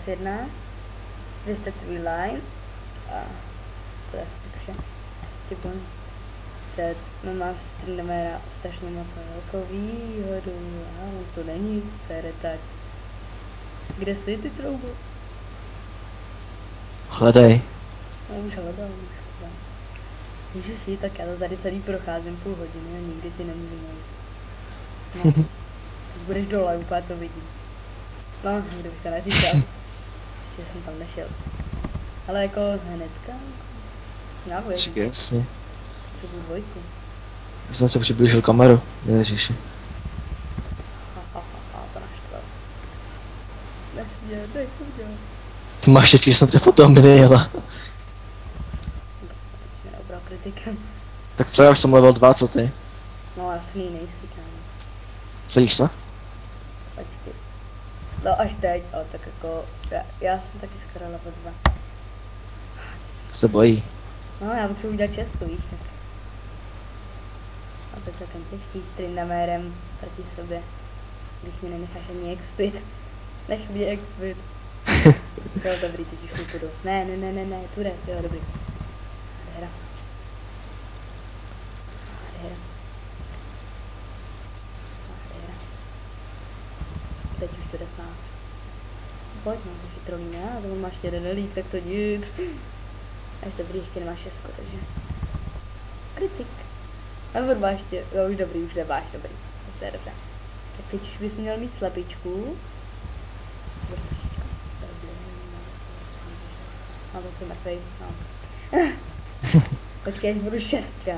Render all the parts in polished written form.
PS1, kde jste tvůj line a to je vše. Tipo, no má streamera strašně moc velkou výhodu, no to není, to je retard. Kde jsi ty troubu? Hledej. No už hledám. Ježiši, tak já to tady celý procházím půl hodiny a nikdy ty nemůžu najít. No, teď budeš dole, úplně to vidím. No, kdybych to neříkal. Ještě jsem tam nešel. Ale jako hnedka. Já budu. Jasně. Co tu dvojku? Já jsem se přiblížil kameru. Ježiši. To naštval. Nech udělat. Ty máš ještě snad ty foto mi nejela. Dobrá kritika. Tak co, já už jsem level 2, co ty? No jasný, nejsi, kámo. Sedíš se? Počkej. No až teď, ale tak jako, já jsem taky skoro level 2. Se bojí. No, já potřebuji udělat čestku, víš, tak. A to je celkem těžký s Trindamérem proti sobě. Když mi nenecháš ani expit. Nech mě expit. Jo, dobrý, teď už půjdu. Ne, půjde, jo, dobrý. Nádhera. Teď už to jde s nás. Pojď, no, to je trolí, ne? To máš jeden lík, tak to nic. Až dobrý, ještě nemáš šestku, takže... Kritik. A furt ještě, jo, už dobrý, už nemáš, dobrý. To je dobře. Tak teď už bys měl mít slepičku. No to jsem mrtvej, no. Počkej, až budu šestka.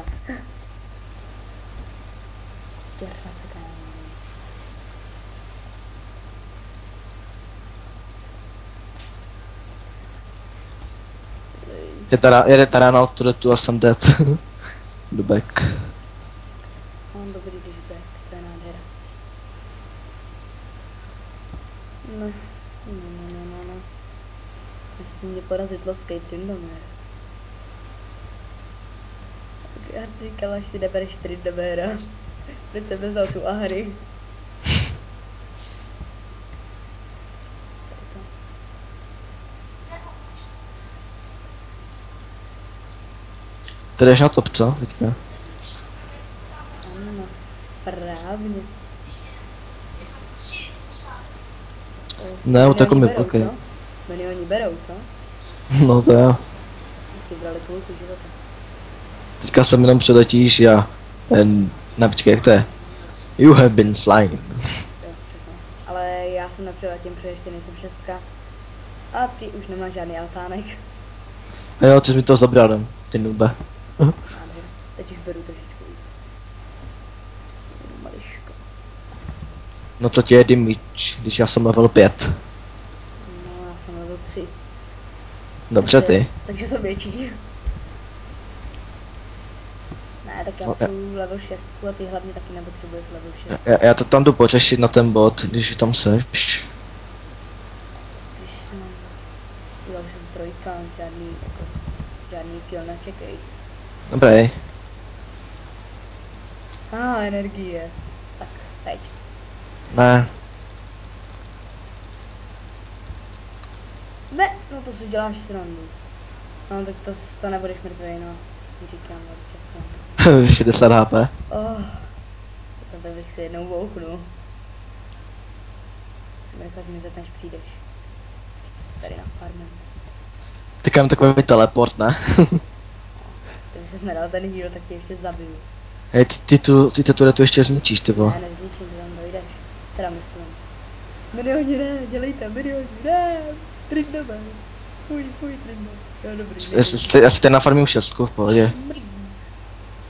Jede teda na turretu a jsem dead. Jdu back. On dobrý, když back, to je nádhera. No. Ještě mě porazit lovský Trindamér. Já ti říkala, že si nebereš Trindaméra. Teď jsem vzal tu Ahri. Ty jdeš na top, co? Teďka. Ano, správně. Ne, utekl mi blokej. Oni berou, co? No to jo. Ty brali půlku života. Teďka jsem jenom přeletíš a... Ne, počkej, jak to je? You have been slain. Ale já jsem nepřeletím, protože ještě nejsem šestka. A ty už nemáš žádný altánek. A jo, ty jsi mi to zabral, ty nube. Teď už beru trošičku víc. Mališko. No to ti je damage, když já jsem level 5. No, já jsem level 3. Dobře ty. Takže jsem větší. Ne, tak já potřebuji level 6 a ty hlavně taky nepotřebuješ level 6. Já to tam jdu pořešit na ten bod, když tam seš. Když jsem... Já už jsem trojka, žádný kill nečekej. Dobrý. Energie. Tak, teď. Ne. Ne, no to si děláš srandu. No tak to nebudeš mrtvej, no. Říkám, čekám. 60 HP. To bych si jednou volknul. Nechat mi než přijdeš. Tady na farmě. Teď mám takový teleport, ne? Kdyby ses nedal ten heal, tak tě ještě zabiju. Hej, ty tu ještě zničíš, ty vole. Ne, nezničím, ty tam dojdeš. Teda myslím. Milioni ne, dělejte, milioni, ne! Trindamér. Fuj, Trindamér. Jo, dobrý. Já si ten na farmě už šestku, v pohodě.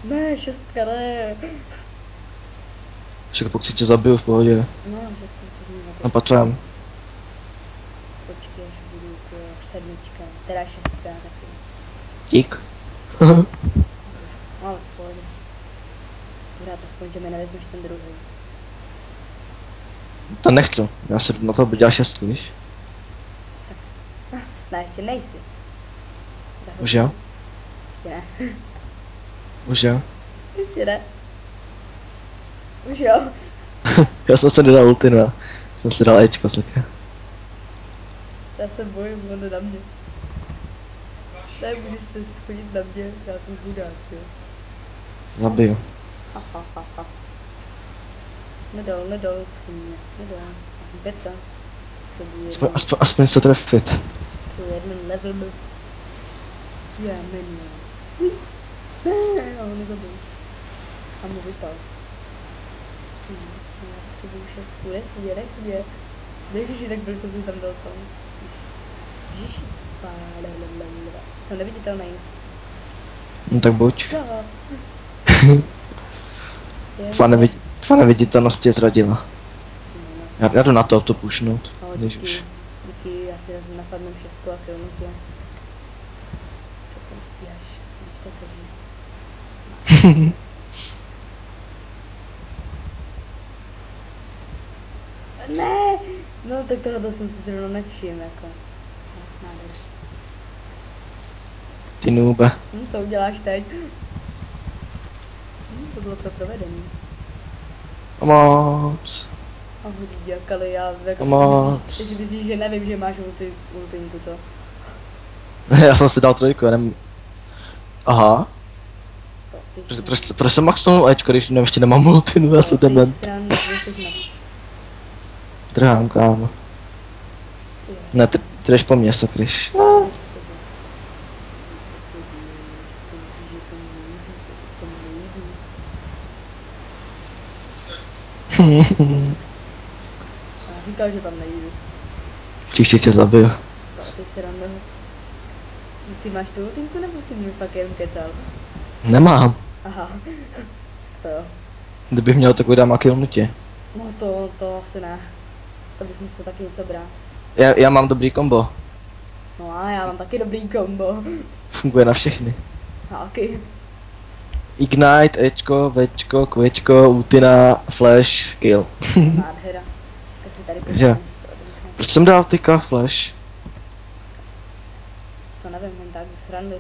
Ne, šestka, ne. Však pokud si tě zabiju, v pohodě. No, šestka se mi zabiju. No potřebujeme. Počkej, až budu sedmička, teda šestka taky. Dík. Ale v pohodě. Rád aspoň, že mi nevezmeš ten druhý. To nechci, já se na to budu dělat šestku, víš? Ne, ještě nejsi. Už jo? Ještě ne. Už jo? Ještě ne. Už jo. Já jsem se nedal ulti, no. Jsem si dal Ečko, sakra. Já se bojím, on jde na mě. Ne, můžeš se chodit na mě, já jsem chudák, jo. Zabiju. Ha. Nedal, si mě, nedal. Beta. To bude Aspoň se trefit. to je jeden level. Já menu. A on nezabil. A mu vypal. To byl už chudě. Ježiši, tak byl to tam dal tam. Ježiši. Jsem neviditelný. No tak buď. Jo. Tvá neviditelnost tě zradila. Já jdu na to pušnout. No, Ježiš. díky, já si vezmu napadnem 6 a filmu tě. Co tam stíháš? Ne! No tak tohle jsem si zrovna nevšiml, jako. Nádherný. Ty nůbe. Co uděláš teď? To bylo to provedení. Moc. A hudík, ale já jako... Moc. Teď myslíš, že nevím, že máš ultinku, co? Já jsem si dal 3, jenom... Aha. Proč jsem maxnul Ečko, když ještě nemám multinu, já jsem dement. Drhám, kámo. Ne, ty jdeš po mně, sakryš. Já říkal, že tam nejdu. Příště tě zabiju. Ty si rande. Ty máš tu ultinku, nebo si mě fakt jen kecal? Nemám. Aha. To jo. Kdybych měl takový dám kill nutě. No to asi ne. To bych musel taky něco brát. Já mám dobrý kombo. No a já mám taky dobrý kombo. Funguje na všechny. Taky. Ignite, Ečko, Včko, Kvečko, ultina, flash, kill. Nádhera. Tak si tady Že? Proč jsem dal tyka flash? To nevím, jen tak srandy.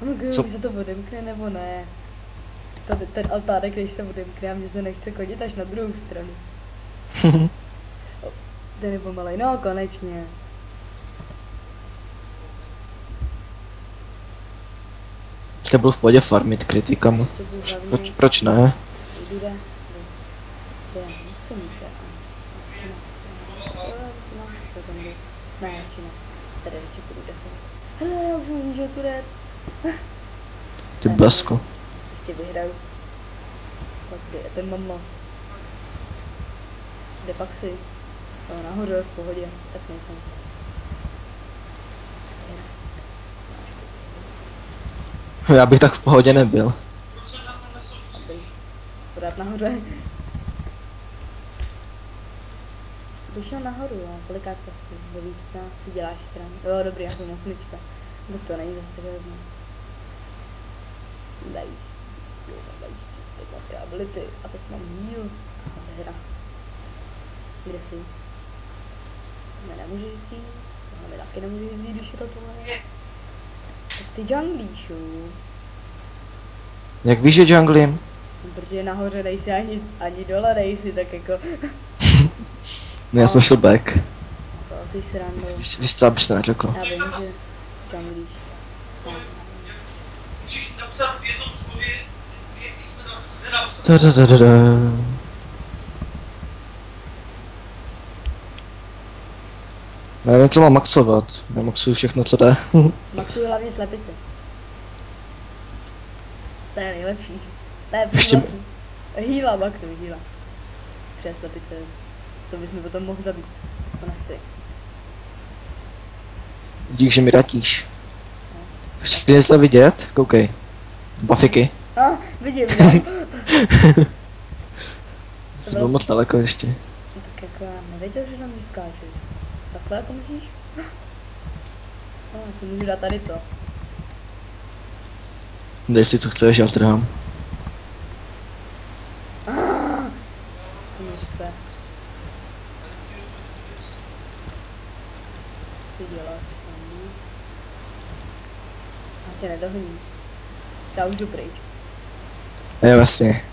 Ono když Co? se to odemkne nebo ne. Ten altárek, když se odemkne a mě se nechce chodit až na druhou stranu. Ten je pomalej, no konečně. Jste byl v pohodě farmit kritikama. To byl hlavně... Proč ne? Jde. Co může? Co tam jde? Ne, radši ne. Tady radši půjdu defovat. Hele, já už můžu tu red. Ty blesko. Ještě vyhraju. Tak kde je ten mama? Kde pak si? No, nahoře, v pohodě. Tak nejsem. Já bych tak v pohodě nebyl. Podat nahoře. Bych šel nahoru, no, kolikát asi, do vícna, ty děláš stranu. Jo, dobrý, já jsem 8. No to není zase tak hrozný. Teď mám ty ability a teď mám heal. Hra. Kde jsi? Ne, nemůžeš jít. Tohle mi taky nemůžeš jít, když je to tohle. Tak ty junglíš, jo. Jak víš, že junglím? Protože nahoře nejsi ani dole nejsi, tak jako... Ne, já jsem šel back. To ty srandu. Víš co, abys to neřekl. Já vím, že junglíš. Musíš napsat v jednom slově dvě písmena, nenapsat. Nevím, co mám maxovat. Já maxuju všechno, co jde. Maxuju hlavně slepice. To je nejlepší. To je Ještě vlastně. Heala, maxuju, heala. 3 slepice. To bys mi potom mohl zabít. To nechci. Dík, že mi ratíš. Chceš něco vidět? Koukej. Bafiky. Vidím, no. Jsi byl moc daleko ještě. No tak jako já nevěděl, že tam vyskáčeš. Takhle jako myslíš? No, to můžu dát tady to. Dej si co chceš, já strhám. To mi říká. Ty děláš tam. Já tě nedohním. Já už jdu pryč. Jo, vlastně.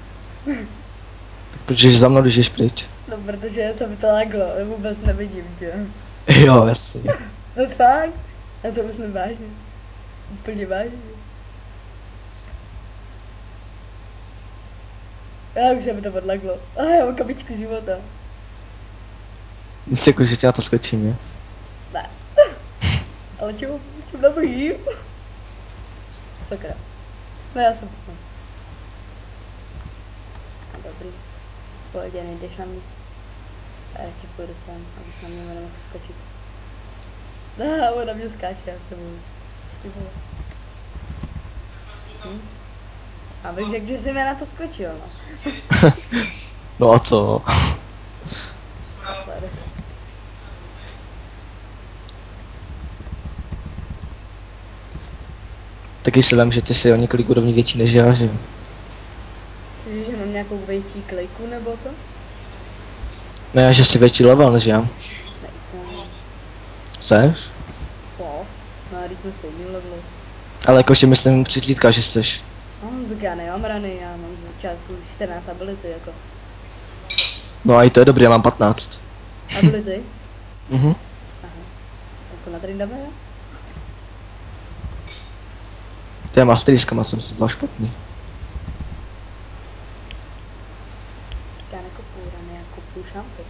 Proč jsi za mnou, když jdeš pryč? No protože jsem to laglo, vůbec nevidím tě. Jo, jasně. No fakt? Já to myslím vážně. Úplně vážně. Já už se mi to odlaglo. A já mám kabičku života. Myslíš jako, že tě na to skočím, je? Ne. Ale čím nabojím? Sakra. No já jsem... No. Dobrý. V pohodě, nejdeš na mě. A já ti půjdu sem, abych na mě nemohl skočit. On na mě skáče, já se budu. A bych řekl, že jsi mě na to skočil, no. No a co? Taky si vím, že ty jsi o několik úrovní větší než já, že? Myslíš, že mám nějakou větší kliku nebo to? Ne, že jsi větší level než já. Nejsem. Jseš? Po. No a když jsme stejný levelu. Ale jakože myslím přichlídka, že jsi. No, tak já nemám rany, já mám z začátku 14 ability, jako. No a i to je dobrý, já mám 15. Ability? Mhm. Aha. Jako na Trindame, jo? To je masterískama, jsem si byla špatný. Já nekopuju rany, já kopuju šampy.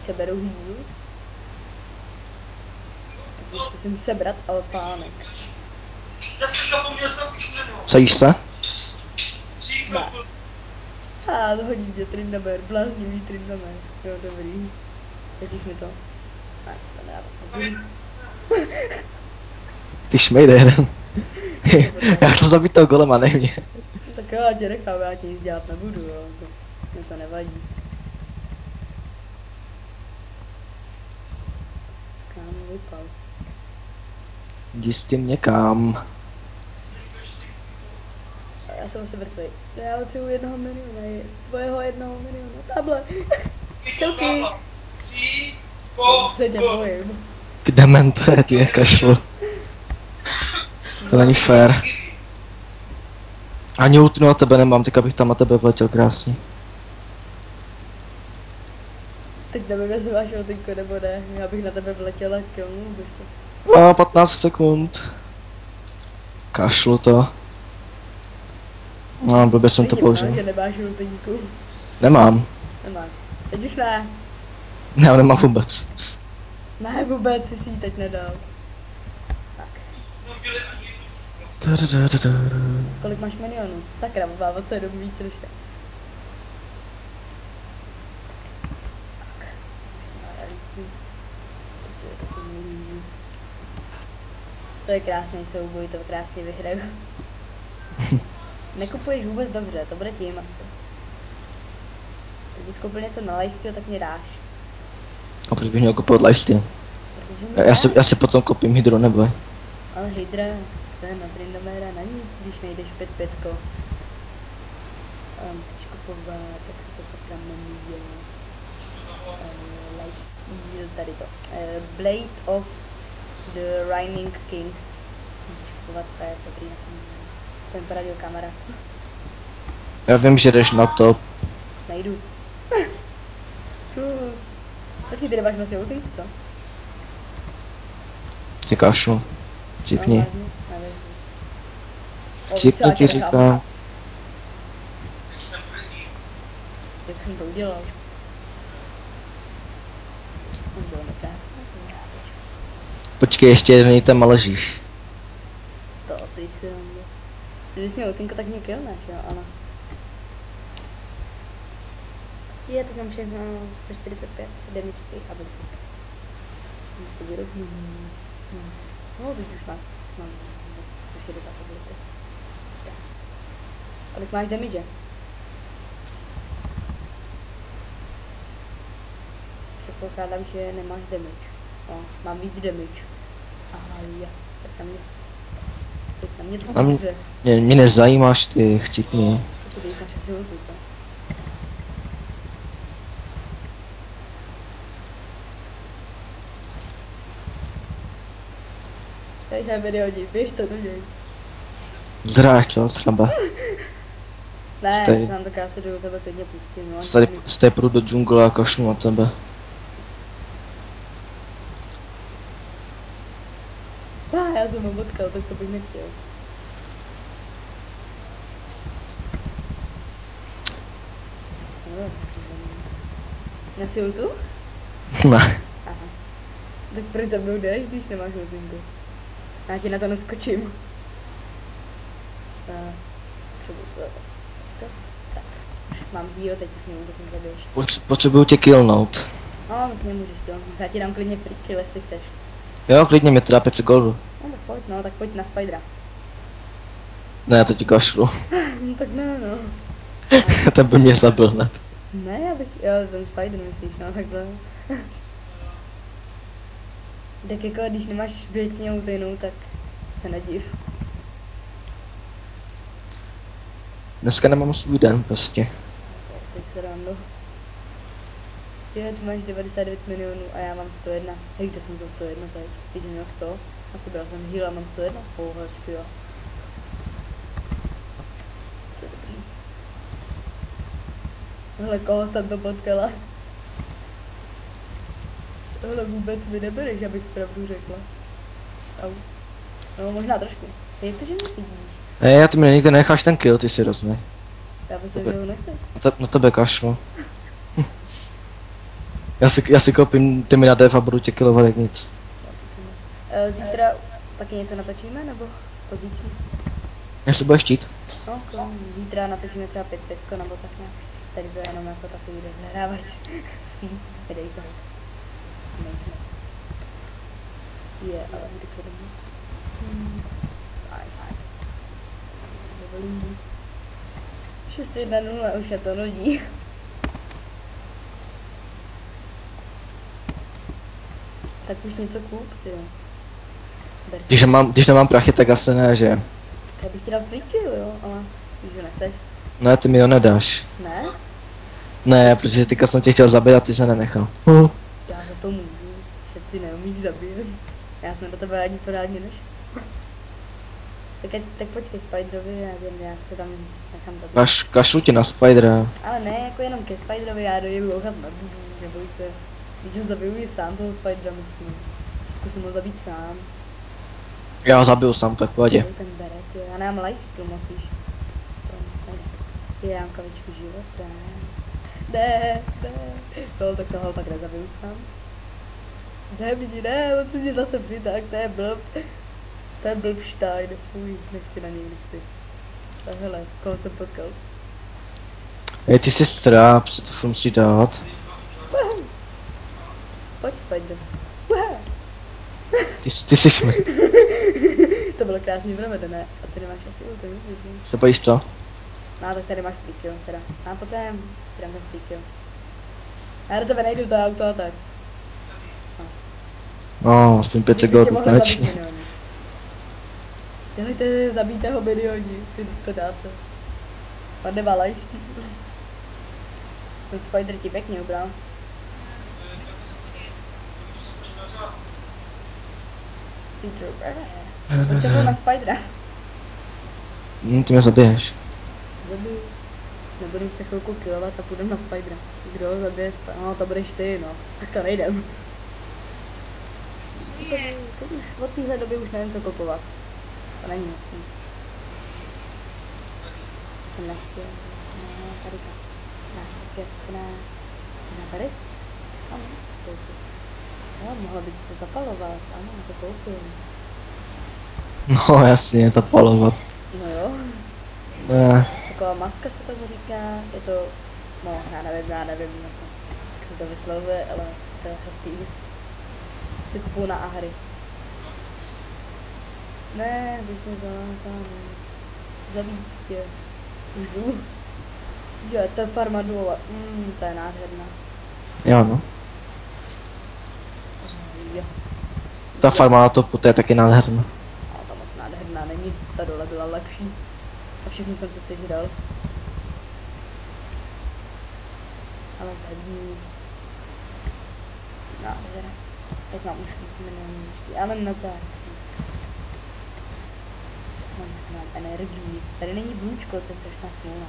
Seberu hýlu. Zkusím sebrat alpánek. Já jsem zapomněl tam písmeno. Sajíš se? Říkal to. A to hodí mě Trindamer, bláznivý Trindamer. Jo, dobrý. Vidíš mi to? Tak, to nedá. Ty šmejde jeden. Já jsem zabít toho golema, ne mě. Tak jo, já tě nechám, já ti nic dělat nebudu, jo. Mě to nevadí. Kam vypal? Jdi s tím někam. Já jsem asi mrtvý. Já potřebuji 1 miliona, tvojeho 1 miliona. Table. Čelky. Se tě bojím. Ty demente, já ti nekašlu. To není fér. Ani ultinu na tebe nemám, tak abych tam na tebe vletěl krásně. Teď nevím, jestli máš ultinku nebo ne. Já bych na tebe vletěla k tomu, bych to... No, 15 sekund. Kašlu to. No, blbě jsem to použil. Že nemáš ultinku. Nemám. Nemáš. Teď už ne. Ne, já nemám vůbec. Ne, vůbec si ji teď nedal. Kolik máš milionů? Sakra, mám 7 víc než já. To je krásný souboj, to krásně vyhraju. Nekupuješ vůbec dobře, to bude tím asi. Když koupil něco na lifesteal, tak mě dáš. A proč bych měl kupovat lifesteal? Já si potom koupím hydro, neboj. Ale hydra, to je na Trindamera na nic, když nejdeš 5-5. Chceš kupovat, tak to sakra nemůže. Lifesteal, tady to. Blade of the Rhining King. Kupovat, to je dobrý na tom. To je poradil kamera. Já vím, že jdeš na to. Nejdu. Počkej, ty nemáš vlastně ultinku, co? Ti kašlu. Cipni. No, nevím. Cipni ti říkám. Jak jsem to udělal? To bylo nekrásné. Počkej, ještě jeden item a ležíš. To ty si když jsi měl ultinku, tak mě killneš, jo, ano. Je, teď mám všechno 145 damage těch ability. To vyrobnu. No, teď už mám 160 ability. Kolik máš damage? Předpokládám, že nemáš damage. No, mám víc damage. Aha, já. Tak tam mě... Teď na mě to A dobře. mě nezajímáš, ty chcípni. To teď máš asi ultu, co? Tady se video hodí, běž to, děj. Zdráš co, třeba. Ne, Stej. znám, tak já se do tebe klidně pustím, no. Stej půjdu do džungle a kašlu na tebe. Já jsem ho potkal, tak to bych nechtěl. Na si ultu? Ne. Aha. Tak proč za mnou jdeš, když nemáš ultinku? Já ti na to neskočím. Tak. Mám díl, teď s ním, to jsem zabiješ. Potřebuju tě killnout. No, tak nemůžeš to. Já ti dám klidně free kill, jestli chceš. Jo, klidně mě to dá 500 goldu. No tak pojď na Spidera. Ne, to ti kašlu. No tak ne, no. Ten by mě zabil hned. Ne, já bych, jo, ten Spider myslíš, no takhle. Tak jako, když nemáš většině ultinu, tak se nediv. Dneska nemám svůj den prostě. Teď se rando. Ty máš 99 milionů a já mám 101. Hej, kde jsem to 101 teď? Teď jsem měl 100. A sebral jsem heal a mám 101. Hezky jo. To je dobrý. Hele, koho jsem to potkala? Hele, vůbec mi nebereš, abych pravdu řekla. Au. No, možná trošku. Jak to, že mě vidíš? Ne, já ty mě nikdy necháš ten kill, ty si roznej. Já bych to, že ho nechci. Na tebe kašlu. Já si koupím ty mi na dev a budu tě killovat jak nic. Zítra taky něco natočíme, nebo pozítří? Jestli budeš chtít. No, zítra natočíme třeba 5 nebo tak nějak. Tady to je jenom jako takový rozhrávač svý videjko. Je, ale kdy to domů. Fajn. Dovolím. 6-1-0, už je to nudí. Tak už něco kup, ty jo. Když nemám prachy, tak asi ne, že? Já bych ti dal free kill, jo, ale když ho nechceš. Ne, ty mi ho nedáš. Ne? Ne, protože teďka jsem tě chtěl zabít a ty jsi nenechal. Já za to můžu, že ty neumíš zabít. Já jsem do tebe ani pořádně nešel. Tak počkej Spiderovi, já se tam nechám zabít. Kašlu ti na Spidera. Ale ne, jako jenom ke Spiderovi, já dojdu louchat na budu, neboj se. Když ho zabiju i sám toho Spidera, myslím. Zkusím ho zabít sám. Já ho zabiju sám, tak v pohodě. Ten beret, jo. Já nemám lifesteal moc, víš. Je dám kavičku života. Ne. No, tak toho pak nezabiju sám. Zemni, ne, on si mě zase přitáhl, to je blb. To je blbštajn, fuj, nechci na něj, nechci. Tak hele, koho jsem potkal? Ej, ty jsi stráp, co to furt musí dát. Pojď, Spider. Ty jsi šmrt. To bylo krásně provedené. A ty nemáš asi ulti, víš? Se bojíš co? No, tak tady máš free kill, teda. A pojď sem, tady máš free kill. Já do tebe nejdu, to je auto a tak. No, aspoň 500 goldů konečně. Dělejte, zabijte ho milioni, ty to dáte. On nemá lifesteal. Ten Spider ti pěkně ubral. Pojď se na Spidera. Ty mě zabiješ. Zabiju. Nebudem se chvilku killovat a půjdem na Spidera. Kdo ho zabije? No, to budeš ty, no. Tak to nejdem. Teď už od téhle doby už nevím, co kopovat. To není jasný. Jsem nechtěl. No, tady tak. Tak jasné. Na tady? Ano, koupil. Jo, mohla bych to zapalovat. Ano, to koupil. No jasně, zapalovat. No jo. Ne. Taková maska se tomu říká. Je to... No, já nevím, jak se to vyslovuje, ale to je hezký. Si kupuju na Ahry. Ne, bych mě zalátáme. Zabít tě. Už jdu. Jo, to je farma důla. To je nádherná. Jo no. Jo. Ta farma na to je taky nádherná. Ale ta moc nádherná není. Ta dole byla lepší. A všechno jsem se sežral. Ale zadní. Nádherná. Tak mám už víc milionů. Ale no tak. Mám energii. Tady není blůčko, to je strašná smůla.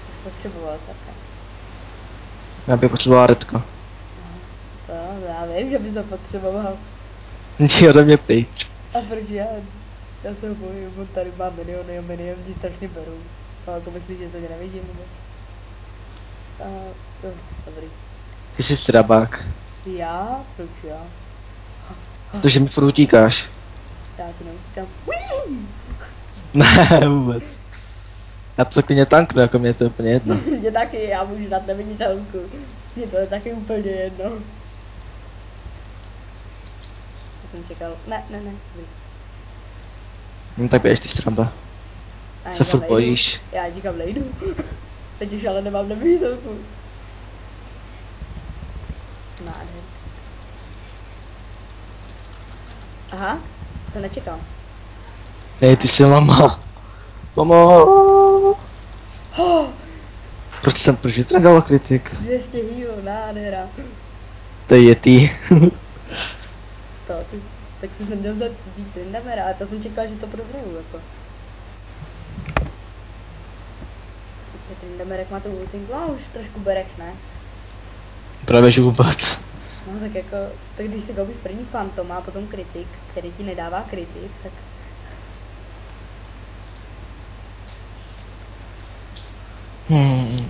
To potřeboval také. Já bych potřeboval redko. To já vím, že bys to potřeboval. Jdi ode mě pryč. A proč já? Já se ho bojím, on tady má miliony a miliony mě strašně berou. A jako myslíš, že to nevidím, nebo? A jo, dobrý. Ty jsi strabák. Já? Proč já? Protože mi furt utíkáš. Já ti neutíkám. Ne, vůbec. Já to klidně tanknu, jako mě je to úplně jedno. Mě taky, já můžu dát neviditelku. Mně to je taky úplně jedno. Já jsem čekal, ne. No tak běž ty stramba. Já Se nikam furt nejdu. bojíš. Já nikam nejdu. Teď už ale nemám neviditelku. Nádher. Aha, to nečekám. Hej, ty jsi lama. Mamo. Proč to nedala kritik? 200 heal, nádhera. To je Yeti. Tak jsem se měl vzít Trindamera, ale to jsem čekal, že to prohraju, jako. Trindamerek má to ultinku, a už trošku berech, ne? Právě že vůbec. No tak jako, tak když si koupíš první Fantoma a potom kritik, který ti nedává kritik, tak...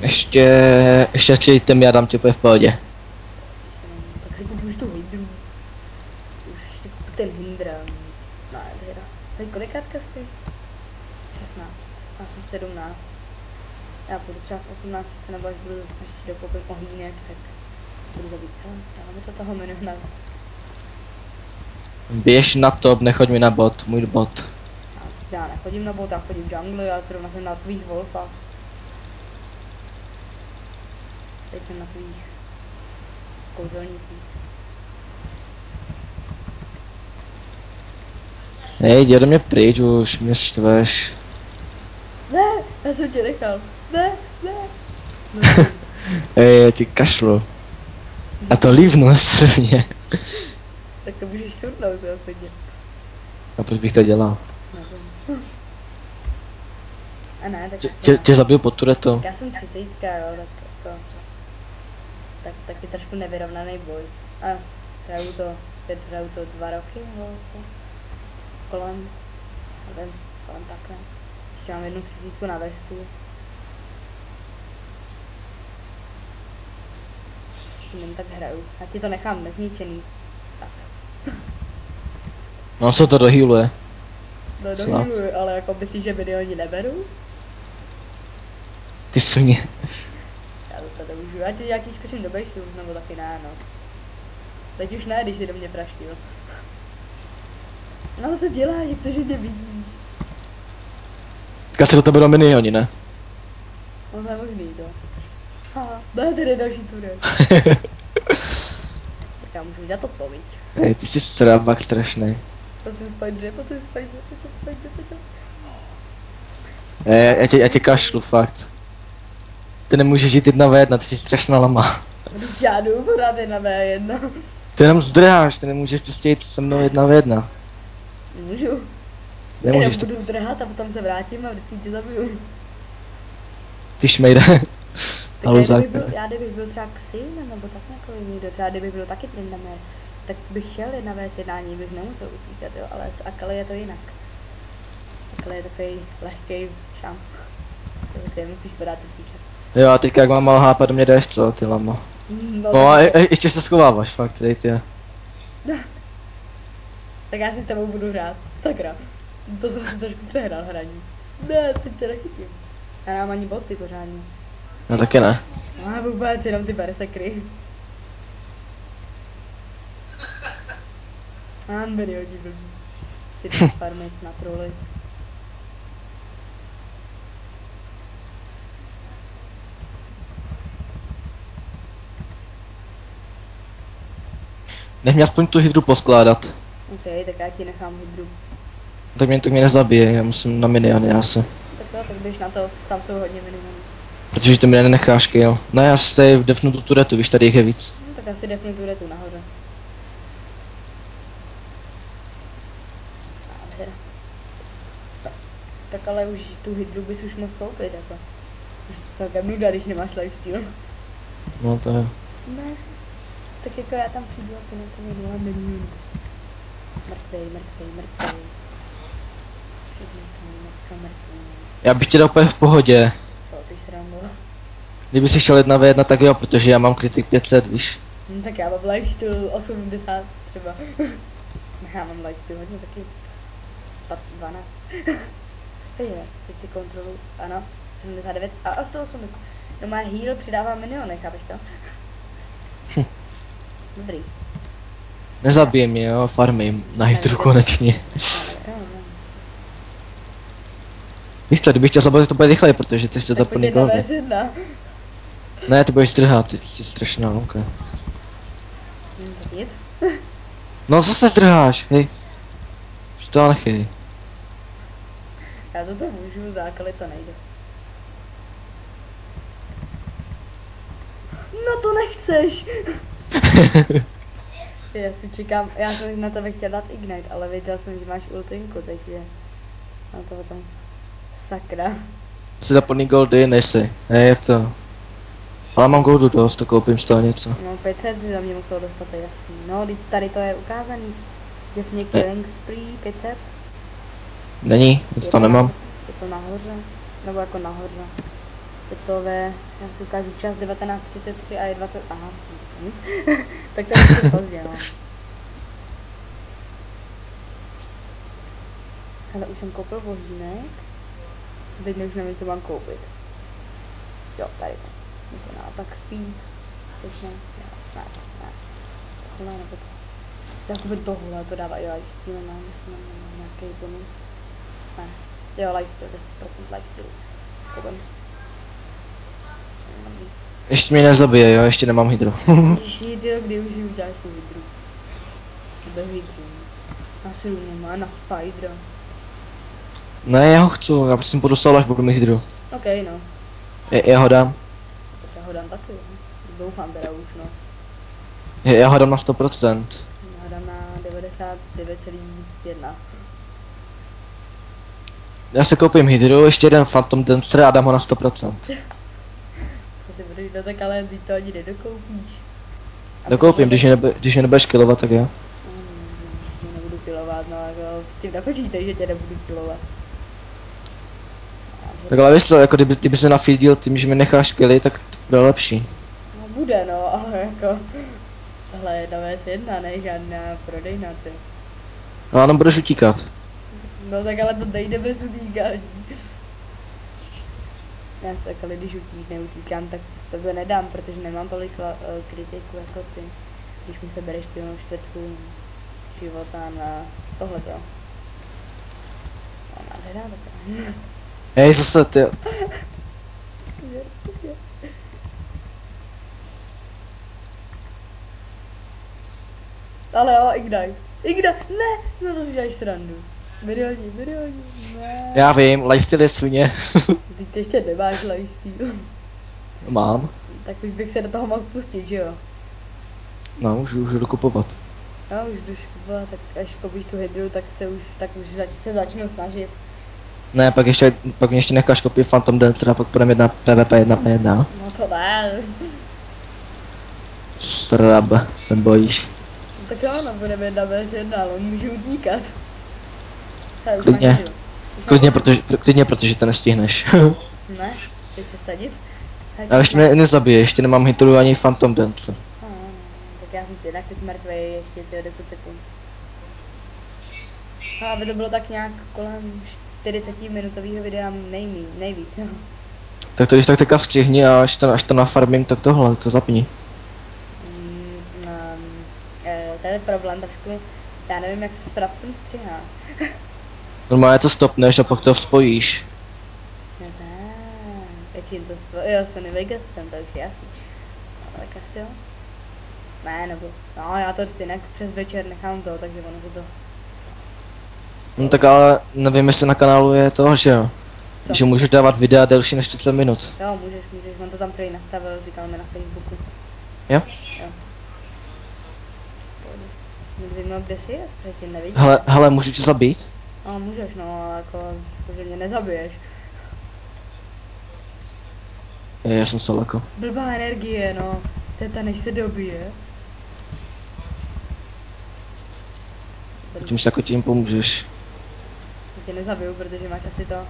Ještě přijďte mi, já dám tě úplně v pohodě. Tak si kupu už tu hydru. Už si kupu ten hydra. Nádhera. Tady kolikátka si? 16. Já jsem 17. Já budu třeba v 18, nebo až budu, až si dokoupím ohýnek, tak budu zabít. Dáme to toho menu hned. Běž na top, nechoď mi na bot, můj bot. Já nechodím na bot, já chodím jungle, já zrovna jsem na tvých wolfách. Teď jsem na tvých kouzelnících. Hej, jdi ode mě pryč, už mě štveš. Ne, já jsem tě nechal. Ne. No, Hej, já ti kašlu. Já to lívnu nesrvně. tak to můžeš surdnout, jo, sedě. A proč bych to dělal? A ne, tak Tě zabiju pod turetou. já jsem 30, jo, tak jako... Tak je trošku nevyrovnaný boj. A hraju to 2 roky, nebo kolem, nevím, kolem takhle. Ještě mám 1 000 na vestu. S tím jen tak hraju. Já ti to nechám nezničený. Tak. No co to dohýluje? No Snad. dohýluji, ale jako myslíš, že miliony neberu? Ty svině. Já to nemůžu, já ti skočím do bejsu, nebo taky ne, no. Teď už ne, když jsi do mě praštil. No ale co děláš, jak to, že mě vidíš? Teďka se do tebe do minioni, ne? No to je možný, to. Haha, ne, tady je další turek. Tak já můžu udělat to povíď. Hej, ty jsi strabák strašný. Prosím spajdře. Já tě kašlu, fakt. Ty nemůžeš žít 1v1, ty jsi strašná lama. Když já jdu pořád 1v1. Ty jenom zdrháš, ty nemůžeš prostě jít se mnou 1v1. Můžu. Nemůžeš to. Budu zdrhat a potom se vrátím a vždycky tě zabiju. Ty šmejde. Tak já kdybych byl třeba Xin, nebo tak jako někdo, třeba kdybych byl taky Tryndamere, tak bych šel na vést jednání, bych nemusel utíkat, jo, ale s Akali je to jinak. Akali je takový lehkej šamp. Takže musíš podat utíkat. Jo, a teďka jak mám mal HP, do mě jdeš, co, ty lamo. No a ještě se schováváš, fakt, dej ty. Tak já si s tebou budu hrát, sakra. To jsem si trošku přehrál hraní. Ne, teď tě nechytím. Já nemám ani boty pořádně. No taky ne. No a vůbec jenom ty bersekry. Mám milioni blbý. Si dám farmit na troly. Nech mě aspoň tu hydru poskládat. OK, tak já ti nechám hydru. Tak mě nezabije, já musím na miniony asi. Tak jo, tak běž na to, tam jsou hodně minimální. Protože ty miniony necháš, jo. Ne, já si tady defnu tu turetu, víš, tady jich je víc. No tak asi defnu tu nahoře. Nádhera. Tak ale už tu hydru bys už mohl koupit, jako. Celkem nuda, když nemáš lifesteal. No to je. Ne. Tak jako já tam přijdu a to na to nedělám minions. Mrtvej. Všichni jsou dneska mrtví. Já bych tě dal úplně v pohodě. To ty srandu. Kdyby si šel 1v1, tak jo, protože já mám kritik 500, víš. Tak já mám lifesteal 80 třeba. Já mám lifesteal hodně taky. 12. Teď si kontrolu, ano. 79 a 180. No má heal přidává miniony, chápeš to? Dobrý. Nezabij mě, jo, farmím na hydru konečně. Víš co, kdybych chtěl zabavit, to bude rychleji, protože ty jsi za plný goldy. Ne, ty budeš zdrhat, ty jsi strašná lunka. Tak nic. No zase zdrháš, hej. Už to nechej. Já to můžu, zákaly to nejde. No to nechceš! Já si čekám, já jsem na tebe chtěla dát Ignite, ale věděl jsem, že máš ultinku, takže na to tam sakra. Jsi za plný goldy, nejsi. Ne, jak to? Ale mám goldu dost, to koupím z toho něco. No 500 si za mě musel dostat, to je jasný. No, tady to je ukázaný. Jasně killing spree 500. Není, nic to nemám. Je to nahoře, nebo jako nahoře. Je to ve, já si ukážu čas 19:33 a je 20, aha, nic. Tak to je pozdě, no. Ale už jsem koupil vohýnek. Teď už nevím, co mám koupit. Jo, tady to. Něco na attack speed. Teď ne. Tohle nebo to. Já koupit tohle, to dává, jo, lifesteal mám nějaký bonus. Ne, jo, lifesteal, 10% lifesteal. Koupím. Ještě mě nezabije, jo, ještě nemám hydru. Když hydro, kdy už uděláš tu hydru. Bez hydru. Na silu nemá, na spidera. Ne, já ho chci, já prosím budu solo, až budu mít hydru. OK, no. Já ho dám. Tak já ho dám taky, no. Doufám teda už, no. Já ho dám na 100%. Já ho dám na 99,1. Já si koupím hydru, ještě jeden Phantom Dancer a dám ho na 100%. Co si budeš no tak ale ty to ani nedokoupíš. Dokoupím, když je nebudeš killovat, tak jo. Nebudu killovat, no jako s tím nepočítej, že tě nebudu killovat. Tak ale víš co, jako kdyby ty bys mě nafeedil tím, že mi necháš killy, tak to bude lepší. No bude no, ale jako... Tohle je WS1, ne žádná prodejna, ty. No a nám budeš utíkat. No tak ale to nejde bez utíkání. Já se tak ale když neutíkám, tak tebe nedám, protože nemám tolik kritiku jako ty. Když mi sebereš ty čtvrtku života na tohleto. A nádherná taková. Hej, zase ty. Ale jo, Ignite, ne, no to si děláš srandu. Vyroní, ne. Já vím, lifesteal je svině. Ty ještě nemáš lifesteal. Mám. Tak už bych se do toho mohl pustit, že jo? No, můžu dokupovat. No, už jdu kupovat, tak až koupíš tu hydru, tak už se začnu snažit. Ne, pak mě ještě necháš koupit Phantom Dancer a pak půjdeme jedna PvP 1v1. No to ne. Strab, se bojíš. No tak jo, no budeme jedna vs jedna, ale můžu utíkat. Hele, už Klidně. máš hydru. Klidně, protože to nestihneš. Ne, chceš se sadit? Ale ještě mě nezabije, ještě nemám hydru ani Phantom Dancer. Tak já jsem jednak teď mrtvej, ještě ty 10 sekund. No, aby to bylo tak nějak kolem 40 minutového videa nejvíc, no. Tak to když tak teďka vstřihni a až to nafarmím, tak tohle, to zapni. To je problém trošku, já nevím jak se s prapsem střihá. Normálně to stopneš a pak to spojíš. Jakým to spojíš, jo, Sony Vegas jsem, to už je jasný. No, tak asi jo. Ne, nebo, no já to stejně přes večer nechám to, takže ono to. No tak ale nevím, jestli na kanálu je to, že jo. Že můžeš dávat videa delší než 30 minut. Jo, můžeš, on to tam prý nastavil, říkal mi na Facebooku. Jo? Jo. Mě zajímalo, kde jsi je, předtím nevidím. Hele, můžu tě zabít? No můžeš, no, ale jako, že mě nezabiješ. Já jsem salako. Blbá energie, no. Teta, než se dobije. Tím se jako tím pomůžeš. Tě nezabiju, protože máš asi to.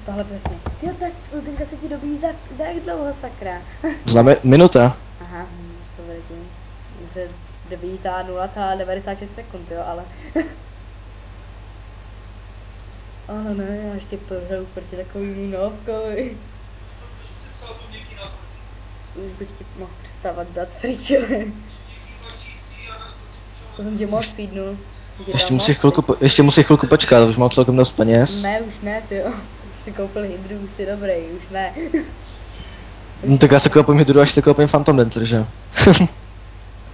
Tohle přesně. Jo, tak ultimka se ti dobíjí za jak dlouho, sakra? Minuta. Aha, to bude tím. Se dobíjí za 0,96 sekund, jo, ale... Ale ne, já ještě prohraju proti takovým novkovi. Už bych ti mohl přestávat dát free killy. To jsem tě moc feednul. Ještě musí chvilku počkat, už mám celkem dost peněz. Ne, už ne, ty jo. Už si koupil hydru, už jsi dobrý, už ne. No tak já se koupím hydru, až se koupím Phantom Dancer, že?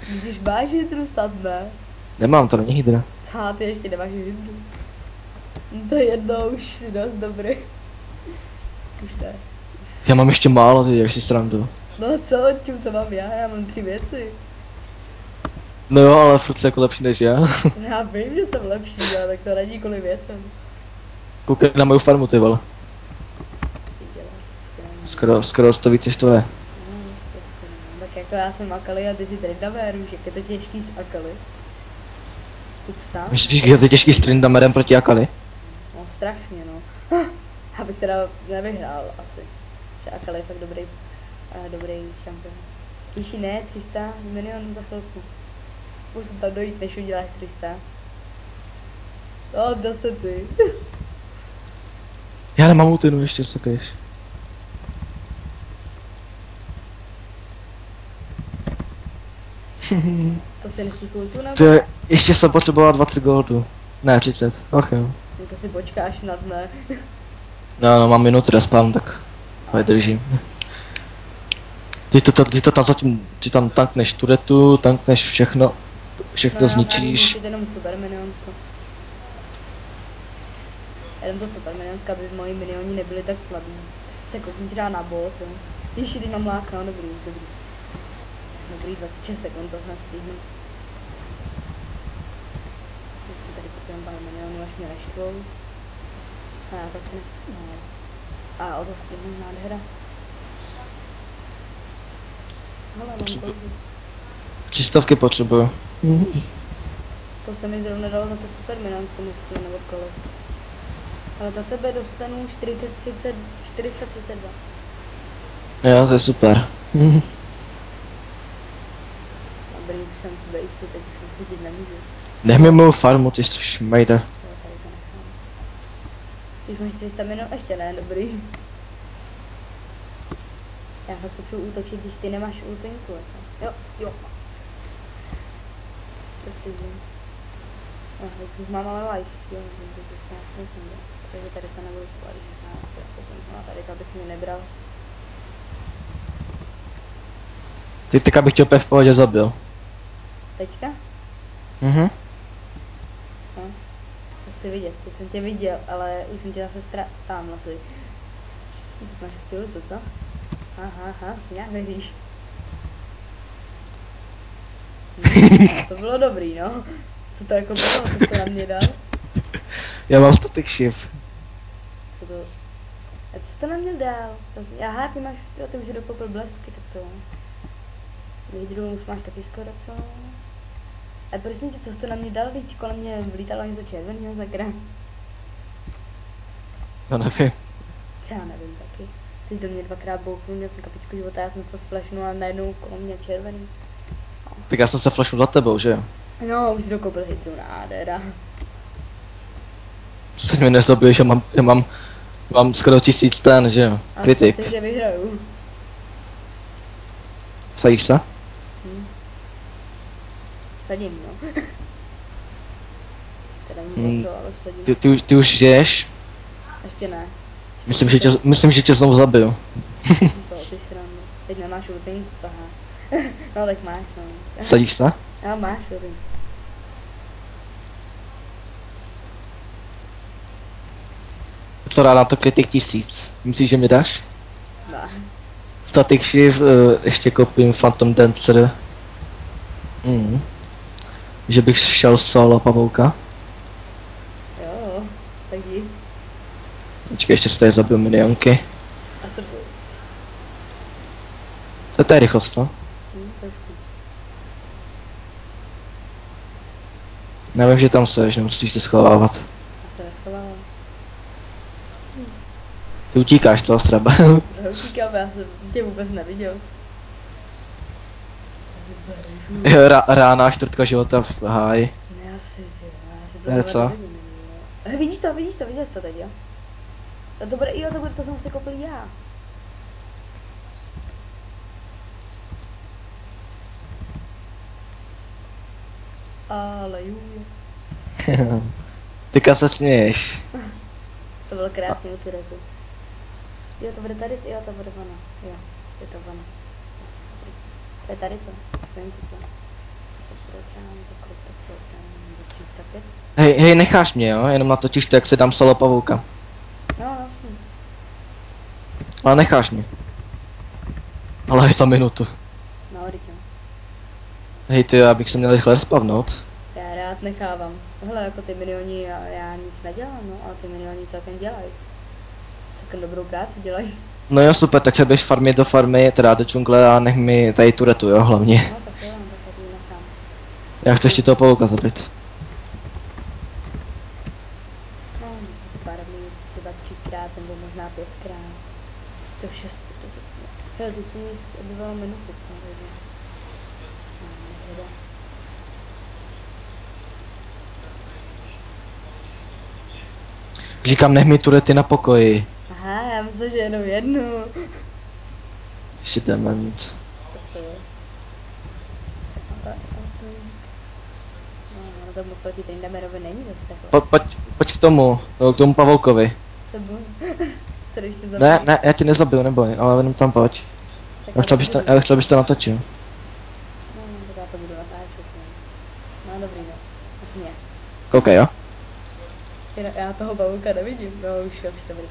Když máš hydru, snad ne. Nemám, to není hydra. Ty ještě nemáš hydru. No to je jedno, už si dost dobrý. Už ne. Já mám ještě málo, ty, jak si srandu. No co, čím to mám já mám 3 věci. No jo, ale furt jsi jako lepší než já. Já vím, že jsem lepší, ale tak to není kvůli věcem. Koukej na moju farmu, ty vole. Ty děláš. Skoro to víc než tvoje. Tak jako já jsem Akali a ty jsi Tryndamere, už jak je to těžký s Akali. Kupsa. Myslíš, že je to těžký s Tryndamerem proti Akali? No strašně no. Já bych teda nevyhrál asi. Že Akali je fakt dobrý šampion. Když ne, 300 milionů za chvilku. Musím tam dojít, než uděláš 300. No, zase ty. Já nemám ultinu ještě, sakryš. To si nesmí kultu nebo? Ty, ještě jsem potřeboval 20 goldů. Ne, 30, ach jo. No to si počkáš snad ne. No, mám minutu respawn, tak vydržím. Ty to tam zatím, ty tam tankneš turetu, tankneš všechno zničíš. No jenom super minionsko. Jenom to super minionsko, aby moji minioni nebyli tak slabí. Se koncentrá na bot, jo. Když teď mám láka, no dobrý. Dobrý 26 sekund, to hned stihnu. Vždycky tady potřebujeme pár minionů, až mě neštvou. A já to si nestihnu. A o to stihnu, nádhera. Hele, mám kolby. 300 potřebuju. To se mi zrovna dalo za to super minionsko, myslím, nebo kolik. Ale za tebe dostanu 432. Jo, to je super. Dobrý, už jsem v base, teď už chytit nemůžu. Nech mi mou farmu, ty šmejde. Jo, tady to nechám. Když máš 400 minut, ještě ne, dobrý. Já fakt potřebuji útočit, když ty nemáš ultinku, jako. Jo. Už mám ale life, jo, takže tady to nebudu spát, že tady to abys mě nebral. Ty teďka bych tě opět v pohodě zabil. Teďka? No, chci vidět, teď jsem tě viděl, ale už jsem tě zase tamhle ty. Máš chvíli to, co? Aha, nějak neříš. To bylo dobrý, no. Co to jako bylo, co jsi na mě dal? Já mám static shift. Co to... A co jsi to na mě dal? Aha, ty máš, jo, ty už jsi dokoupil blesky, tak to... Hydru už máš taky skoro, co? A prosím tě, co jsi to na mě dal, když kolem mě vlítalo něco červeného zakra? No nevím. Já nevím taky. Ty do mě dvakrát bouknul, měl jsem kapičku života, já jsem to flashnul a najednou kolem mě červený. Tak já jsem se flashnul za tebou, že jo? No, už jsi dokoupil hydru, nádhera. Teď mě nezabiješ, já mám skoro 1000 ten, že jo? Kritik. A chceš, že vyhraju. Sadíš se? Sadím, no. Teda mi co, ale sadím. Ty už žiješ? Ještě ne. Myslím, že tě znovu zabiju. To, ty srandu. Teď nemáš ultinku, aha. No, tak máš, no. Sadíš se? No, máš ultinku. Co rád na to kritik 1000. Myslíš, že mi dáš? No. Static shift, ještě koupím Phantom Dancer. Že bych šel solo pavouka. Počkej, ještě se tady zabiju milionky. A se bojí. To je rychlost, no? Trošku. Nevím, že tam seš, nemusíš se schovávat. A se neschovávám. Ty utíkáš, co, Straba? Utíkám, já jsem tě vůbec neviděl. Jo, rána, čtvrtka života v háji. Ne, já si To je co? nevidím. Vidíš to, viděl jsi to teď, jo? A to bude, jo, to jsem si koupil já. Aleluja. Tyka se směješ. To bylo krásný u Turetu. Jo, to bude tady, jo, to bude ono. Jo, je to ono. To je tady to. Vím si to. To 305. Hej, necháš mě, jo? Jenom natočíš to, jak si dám solo pavouka. No, vlastně. Ale necháš mě. Ale je za minutu. No, rychle. Hej ty, já bych se měl rychle spavnout. Já rád nechávám. Hele, jako ty miliony, já nic nedělám, no, ale ty miliony celkem dělají. Celkem dobrou práci dělají. No jo, super, tak se běž farmy do farmy, teda do džungle a nech mi tady Turetu, jo, hlavně. No, tak jo, tak tady nechám. Já chci ještě toho pavouka zabít. No, myslím farmy třeba 3krát nebo možná 5krát. To 6, to se... Hele, ty jsi mi obyvala minutu, takže... Říkám, nech mi Turety na pokoji. Aha, já myslím, že jenom jednu. Ty jsi dement. Tak to je. No, to proti Trindamerovi není zase takhle. Pojď k tomu pavoukovi. Se bojím. Co když tě Ne, já tě nezabiju, neboj, ale jenom tam pojď. Já chtěl bys to natočil. No, tak já to budu natáčet. No, dobrý, no. Tak mě. Koukej, jo? Já toho pavouka nevidím, no už to bude.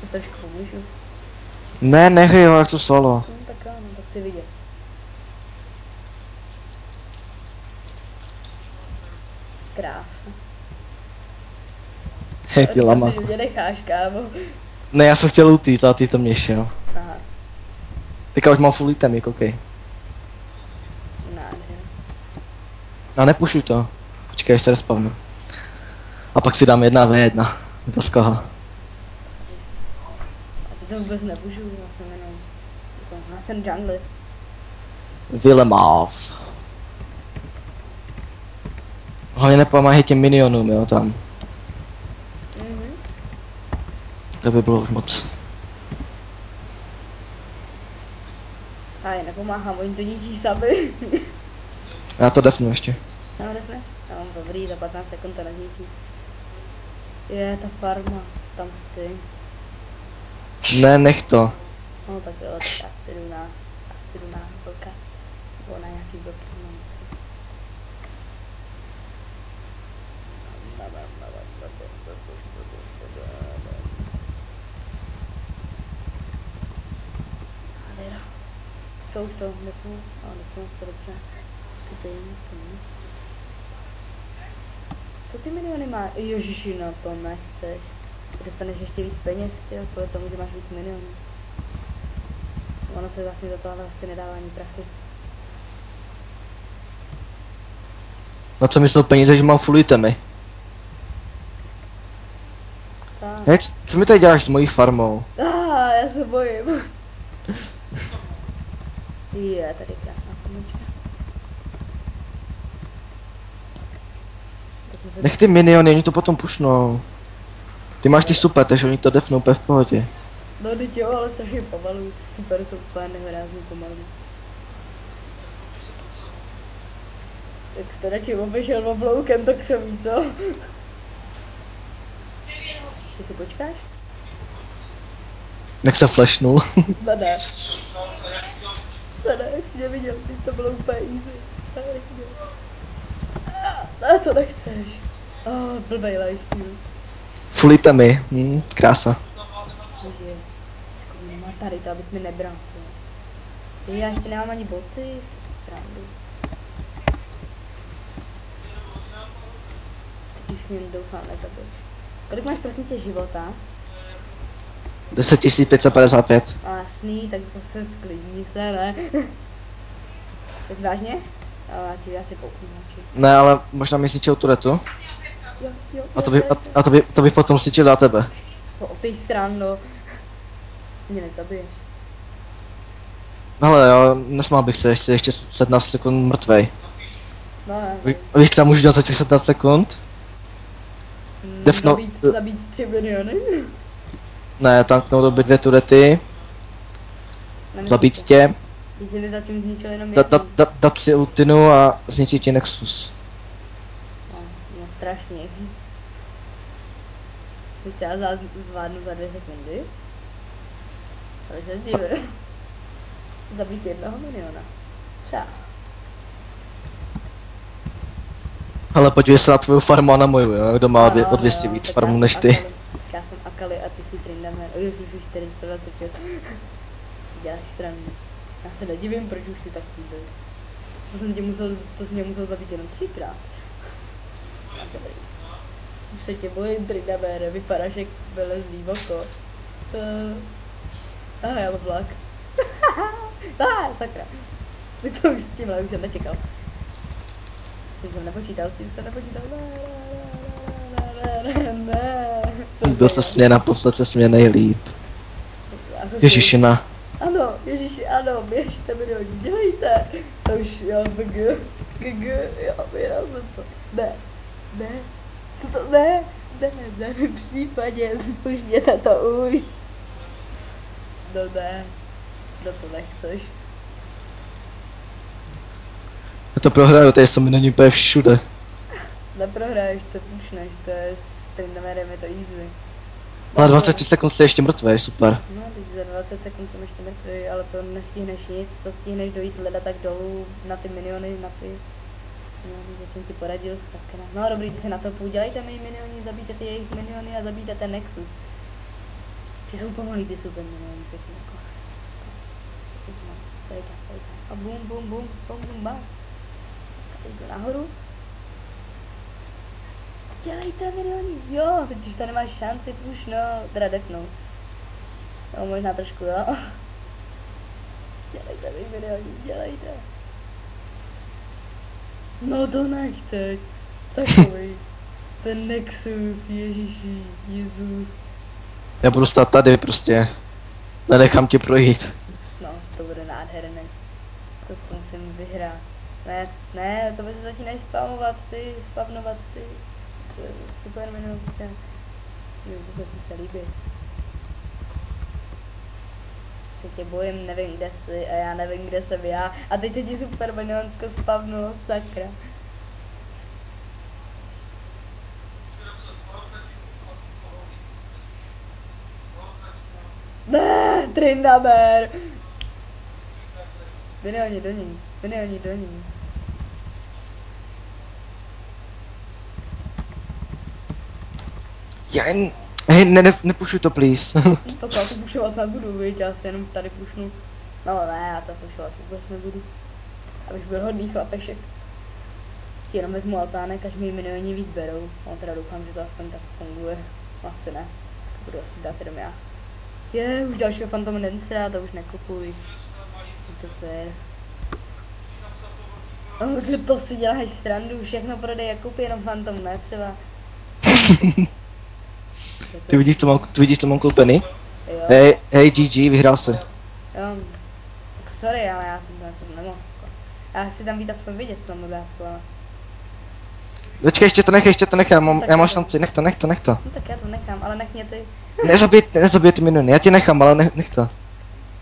To trošku pomůžu. Ne, nechej ho, jak to solo. No, tak jo, no, tak si vidět. Krása. Hej, ty lama. Ty mě necháš, kámo. Ne, já jsem chtěl utít, ale ty to mě šel. Aha, Teďka už mám full itemy, koukej. nádhera. No nepušuj to. Počkej, až se respawnu. A pak si dám 1v1. Do skaha. A ty to vůbec nepůžu, já jsem jenom... Já jsem jungle. Villemov. Hlavně nepomáhej těm minionům, jo, tam. To by bylo už moc. A je nepomáhám, oni to ničí sami. Já to defnu ještě. No, defne? Já mám dobrý, za 15 sekund to nezničí. Je ta farma, tam chci. Ne, nech to. No tak jo, tak asi jdu na bloka. Nebo na nějaký bloky, no. Nádhera. To už to nepůjdu, ale nepůjdu to dobře. Co ty miliony má? Ježiši, no to nechceš. Ty dostaneš ještě víc peněz, ty, kvůli tomu, že máš víc milionů. Ono se vlastně za to ale asi nedává ani prachy. Na co myslel peníze, že mám full itemy? Tak. Hej, co mi tady děláš s mojí farmou? Já se bojím. Je, tady krásná pomočka. Nech ty miniony, oni to potom pušnou. Ty máš ty super, takže oni to defnou úplně v pohodě. No teď jo, ale strašně pomalu, ty super jsou úplně nehorázně pomalu. Tak jste radši obešel obloukem, tak se ví, co? Ty si počkáš? Jak se flashnul. Ne, jak jsi mě viděl, ty to bylo úplně easy. Ne, to nechceš. Blbej lifestyle. Full itemy, krása. Cože, nemá tady to, abys mi nebral. Já ještě nemám ani boty, srandu. Teď už mě doufám nezabiješ. Kolik máš prosím tě života? 10 555. A jasný, tak zase sklidní se, ne? Teď vážně? Ale já ti asi kouknu radši. Ne, ale možná mi zničil turetu. Jo, To bych potom zničil na tebe. To o tej srando. Mě nezabiješ. Hele jo, nesmál bych se, ještě 17 sekund mrtvej. No ne. Víš, co já můžu dělat za těch 17 sekund? Zabít 3 miliony? Ne, tanknout doby 2 turety, zabít tě, Ty jsi mi zatím zničil jenom jednu. dát si ultinu a zničit ti Nexus. No strašně. Víš, já zvládnu za 2 sekundy. Ale se zdivil. Zabít 1 miliona. Třeba. Ale podívej se na tvou farmu a na moju, jo? Kdo má o 200 víc tak farmu já než jsem ty. Akali. Já jsem Akali a ty jsi Tryndamere. Ježiš, 425. Děláš stranu. Já se nedivím, proč už si tak byl. To jsem mě musel zabít jenom 3krát. Už se tě bojím, Tryndamere, vypadáš jak vylezlý oko. Já mám vlak. Sakra. To už s tímhle už jsem nečekal. Jsem nepočítal, s tím jsem nepočítal. Ne. Kdo se směje naposled, se směje nejlíp. Ježišina. Ano, ježiši, ano, běžte mi do ní, dělejte. To už, jo, jo, vyhrál jsem to. Ne, co to, ne, v daném případě, vypuštěte to už. No ne, no to nechceš. Já to prohraju, tady jsou mi na ní úplně všude. Neprohraješ, to pušneš, to je s Tryndamerem je to easy. Ale 20 sekund jsi ještě mrtvý, super. No, teď za 20 sekund jsem ještě mrtvý, ale to nestihneš nic, to stihneš dojít leda tak dolů na ty miniony, na ty... No, že jsem ti poradil, tak no dobrý, ty se na to udělejte mý miniony, zabijte ty jejich miniony a zabijte ten Nexus. Ty jsou pomalý, ty super miniony, pěkně jako. A bum, bam. Jdu nahoru. Dělejte miniony, jo, když to nemáš šanci, už no, teda defnout. No, možná trošku, jo. Dělejte mi miniony, dělejte. No to nechceš. Takový. Ten Nexus, ježiši, Jezus. Já budu stát tady prostě. Nenechám tě projít. No, to bude nádherné. To musím vyhrát. Ne, to by se začínají spavnovat ty. To je super minutka. Jo, to se mi líbí. Se tě bojím, nevím kde jsi a já nevím kde jsem já. A teď se ti super minionsko spavnulo, sakra. Ne, Tryndamere. Minioni do ní. Já jen... Hej, nepušuj to, please. To já to pušovat nebudu, víš, já si jenom tady pušnu. No ne, já to pušovat vůbec nebudu. Abych byl hodný chlapešek. Ti jenom vezmu altánek, až mi minioni víc berou. No teda doufám, že to aspoň tak funguje. Asi ne. Budu asi dát jenom já. Už dalšího Phantom Dancera, to už nekupuj. To se je. To si děláš srandu, všechno prodej a kupi, jenom Phantom ne třeba. Ty vidíš, to mám koupený? Jo. Hej, GG, vyhrál se. Jo. Sorry, ale já jsem to nemohl. Já si tam víc aspoň vidět v tom obrázku, ale... Počkej, ještě to nech, já mám šanci, nech to. No tak já to nechám, ale nech mě ty. Nezabij ty miniony, já tě nechám, ale nech to.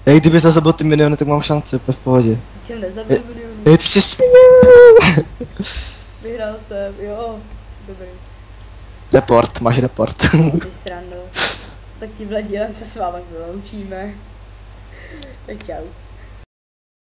Hej, kdyby to zabil ty miniony, tak mám šanci, úplně v pohodě. Čem nezabil miniony? Hej, ty jsi směl. Vyhrál jsem, jo. Dobrý. Report, máš report. Ty srandu. Tak tímhle dílem se s vámi vyloučíme. Tak čau.